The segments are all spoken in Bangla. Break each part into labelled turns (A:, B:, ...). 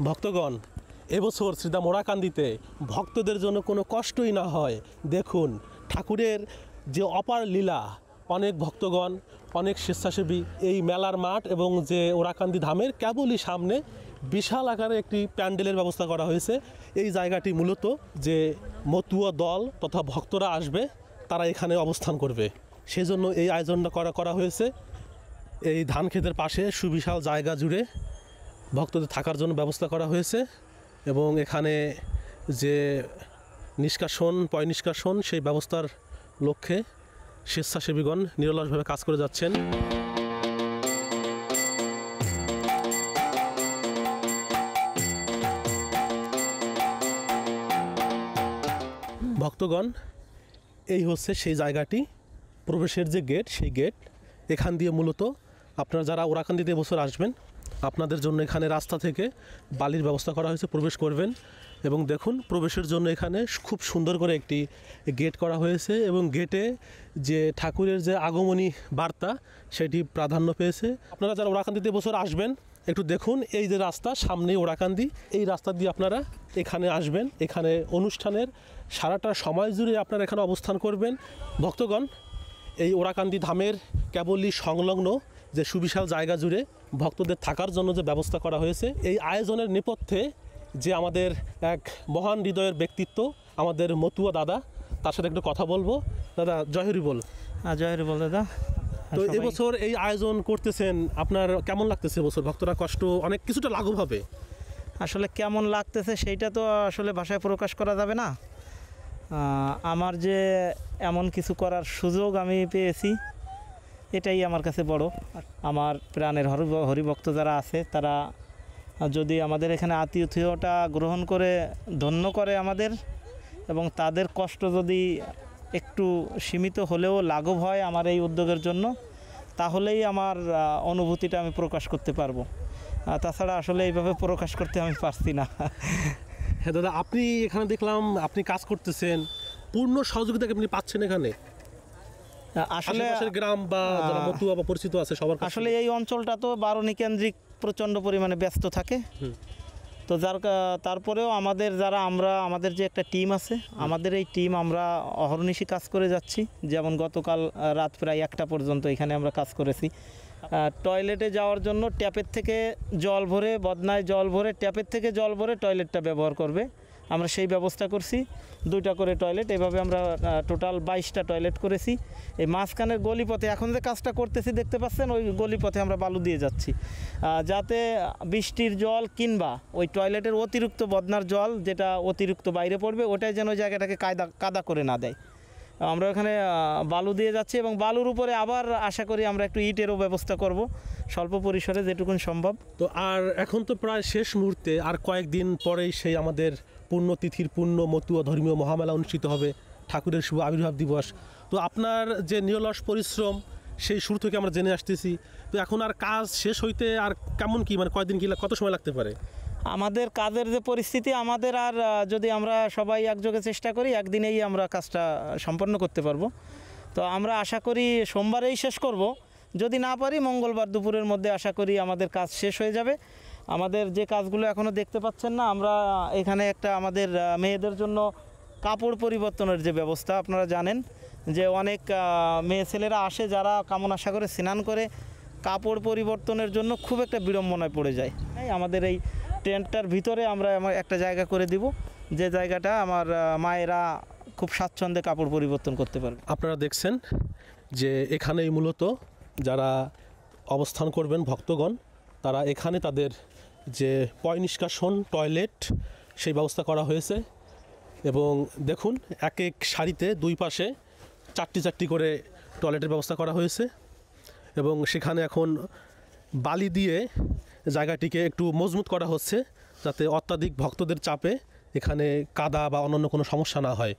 A: ভক্তগণ, এবছর শ্রীদাম ওরাকান্দিতে ভক্তদের জন্য কোনো কষ্টই না হয়। দেখুন ঠাকুরের যে অপার লীলা, অনেক ভক্তগণ, অনেক স্বেচ্ছাসেবী এই মেলার মাঠ এবং যে ওরাকান্দি ধামের কেবলই সামনে বিশাল আকারে একটি প্যান্ডেলের ব্যবস্থা করা হয়েছে। এই জায়গাটি মূলত যে মতুয়া দল তথা ভক্তরা আসবে তারা এখানে অবস্থান করবে, সেজন্য এই আয়োজনটা করা হয়েছে। এই ধান ক্ষেতের পাশে সুবিশাল জায়গা জুড়ে ভক্তদের থাকার জন্য ব্যবস্থা করা হয়েছে এবং এখানে যে নিষ্কাশন পয় নিষ্কাশন সেই ব্যবস্থার লক্ষ্যে স্বেচ্ছাসেবীগণ নিরলসভাবে কাজ করে যাচ্ছেন। ভক্তগণ, এই হচ্ছে সেই জায়গাটি, প্রবেশের যে গেট, সেই গেট। এখান দিয়ে মূলত আপনারা যারা ওরাকান্দিতে এবছর আসবেন আপনাদের জন্য এখানে রাস্তা থেকে বালির ব্যবস্থা করা হয়েছে, প্রবেশ করবেন এবং দেখুন প্রবেশের জন্য এখানে খুব সুন্দর করে একটি গেট করা হয়েছে এবং গেটে যে ঠাকুরের যে আগমনী বার্তা সেটি প্রাধান্য পেয়েছে। আপনারা যারা ওরাকান্দিতে এবছর আসবেন একটু দেখুন, এই যে রাস্তা সামনেই ওরাকান্দি, এই রাস্তা দিয়ে আপনারা এখানে আসবেন। এখানে অনুষ্ঠানের সারাটা সময় জুড়ে আপনারা এখানে অবস্থান করবেন। ভক্তগণ, এই ওরাকান্দি ধামের কেবলই সংলগ্ন যে সুবিশাল জায়গা জুড়ে ভক্তদের থাকার জন্য যে ব্যবস্থা করা হয়েছে, এই আয়োজনের নেপথ্যে যে আমাদের এক মহান হৃদয়ের ব্যক্তিত্ব আমাদের মতুয়া দাদা, তার সাথে একটু কথা বলবো। দাদা জয় হরি বল।
B: জয় হরি বল দাদা।
A: তো এবছর এই আয়োজন করতেছেন, আপনার কেমন লাগতেছে? এবছর ভক্তরা কষ্ট অনেক কিছুটা লাঘব হবে।
B: আসলে কেমন লাগতেছে সেইটা তো আসলে ভাষায় প্রকাশ করা যাবে না। আমার যে এমন কিছু করার সুযোগ আমি পেয়েছি এটাই আমার কাছে বড়। আমার প্রাণের হরিভক্ত যারা আছে তারা যদি আমাদের এখানে আতিথ্যটা গ্রহণ করে ধন্য করে আমাদের, এবং তাদের কষ্ট যদি একটু সীমিত হলেও লাঘব হয় আমার এই উদ্যোগের জন্য, তাহলেই আমার অনুভূতিটা আমি প্রকাশ করতে পারবো। তাছাড়া আসলে এইভাবে প্রকাশ করতে আমি পারছি না।
A: হ্যাঁ দাদা, আপনি এখানে দেখলাম আপনি কাজ করতেছেন, পূর্ণ সহযোগিতা আপনি পাচ্ছেন এখানে? আসলে গ্রাম বা মতুয়া বা পরিচিত আছে সবার কাছে?
B: আসলে এই অঞ্চলটা তো বারণী কেন্দ্রিক প্রচণ্ড পরিমাণে ব্যস্ত থাকে, তো তারপরেও আমাদের আমাদের যে একটা টিম আছে, আমাদের এই টিম আমরা অহর্নিশি কাজ করে যাচ্ছি। যেমন গতকাল রাত প্রায় 1টা পর্যন্ত এখানে আমরা কাজ করেছি। টয়লেটে যাওয়ার জন্য ট্যাপের থেকে জল ভরে, বদনায় জল ভরে, ট্যাপের থেকে জল ভরে টয়লেটটা ব্যবহার করবে, আমরা সেই ব্যবস্থা করছি। 2টা করে টয়লেট, এভাবে আমরা টোটাল 22টা টয়লেট করেছি। এই মাঝখানের গলিপথে এখন যে কাজটা করতেছি দেখতে পাচ্ছেন, ওই গলিপথে আমরা বালু দিয়ে যাচ্ছি, যাতে বৃষ্টির জল কিংবা ওই টয়লেটের অতিরিক্ত বদনার জল যেটা অতিরিক্ত বাইরে পড়বে ওটাই যেন ওই জায়গাটাকে কাদা করে না দেয়। আমরা ওখানে বালু দিয়ে যাচ্ছি এবং বালুর উপরে আবার আশা করি আমরা একটু ইটেরও ব্যবস্থা করব স্বল্প পরিসরে যেটুকুন সম্ভব।
A: তো আর এখন তো প্রায় শেষ মুহূর্তে, আর কয়েকদিন পরেই সেই আমাদের পুণ্যতিথির পূর্ণ মতুয়া ধর্মীয় মহামেলা অনুষ্ঠিত হবে, ঠাকুরের শুভ আবির্ভাব দিবস। তো আপনার যে নিরলস পরিশ্রম সেই শুরু থেকে আমরা জেনে আসতেছি, তো এখন আর কাজ শেষ হইতে আর কেমন কি, মানে কয়দিন কি, কত সময় লাগতে পারে?
B: আমাদের কাজের যে পরিস্থিতি, আমাদের আর যদি আমরা সবাই একযোগে চেষ্টা করি একদিনেই আমরা কাজটা সম্পন্ন করতে পারবো। তো আমরা আশা করি সোমবারেই শেষ করব, যদি না পারি মঙ্গলবার দুপুরের মধ্যে আশা করি আমাদের কাজ শেষ হয়ে যাবে। আমাদের যে কাজগুলো এখনও দেখতে পাচ্ছেন না, আমরা এখানে একটা আমাদের মেয়েদের জন্য কাপড় পরিবর্তনের যে ব্যবস্থা, আপনারা জানেন যে অনেক মেয়ে ছেলেরা আসে যারা কামনা সাগরে স্নান করে কাপড় পরিবর্তনের জন্য খুব একটা বিড়ম্বনায় পড়ে যায়। আমাদের এই টেন্টটার ভিতরে আমরা একটা জায়গা করে দিব, যে জায়গাটা আমার মায়েরা খুব স্বাচ্ছন্দ্যে কাপড় পরিবর্তন করতে পারবে।
A: আপনারা দেখছেন যে এখানেই মূলত যারা অবস্থান করবেন ভক্তগণ, তারা এখানে তাদের যে পয় নিষ্কাশন টয়লেট সেই ব্যবস্থা করা হয়েছে এবং দেখুন এক এক সারিতে 2 পাশে 4টি করে টয়লেটের ব্যবস্থা করা হয়েছে এবং সেখানে এখন বালি দিয়ে জায়গাটিকে একটু মজবুত করা হচ্ছে, যাতে অত্যাধিক ভক্তদের চাপে এখানে কাদা বা অন্যান্য কোনো সমস্যা না হয়।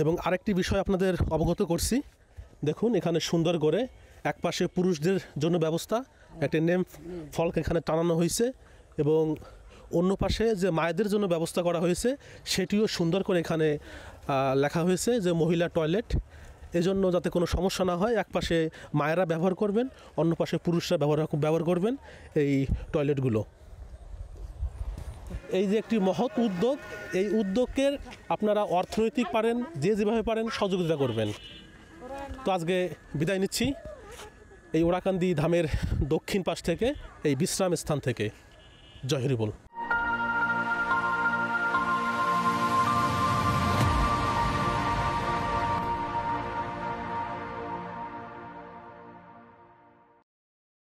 A: এবং আরেকটি বিষয় আপনাদের অবগত করছি, দেখুন এখানে সুন্দর করে একপাশে পুরুষদের জন্য ব্যবস্থা, একটা নেম ফলক এখানে টানানো হয়েছে এবং অন্য পাশে যে মায়েদের জন্য ব্যবস্থা করা হয়েছে সেটিও সুন্দর করে এখানে লেখা হয়েছে যে মহিলা টয়লেট। এজন্য যাতে কোনো সমস্যা না হয়, এক পাশে মায়েরা ব্যবহার করবেন, অন্য পাশে পুরুষরা ব্যবহার করবেন এই টয়লেটগুলো। এই যে একটি মহৎ উদ্যোগ, এই উদ্যোগের আপনারা অর্থনৈতিক পারেন, যে যেভাবে পারেন সহযোগিতা করবেন। তো আজকে বিদায় নিচ্ছি এই ওরাকান্দি ধামের দক্ষিণ পাশ থেকে, এই বিশ্রাম স্থান থেকে। জয় হরিবোল।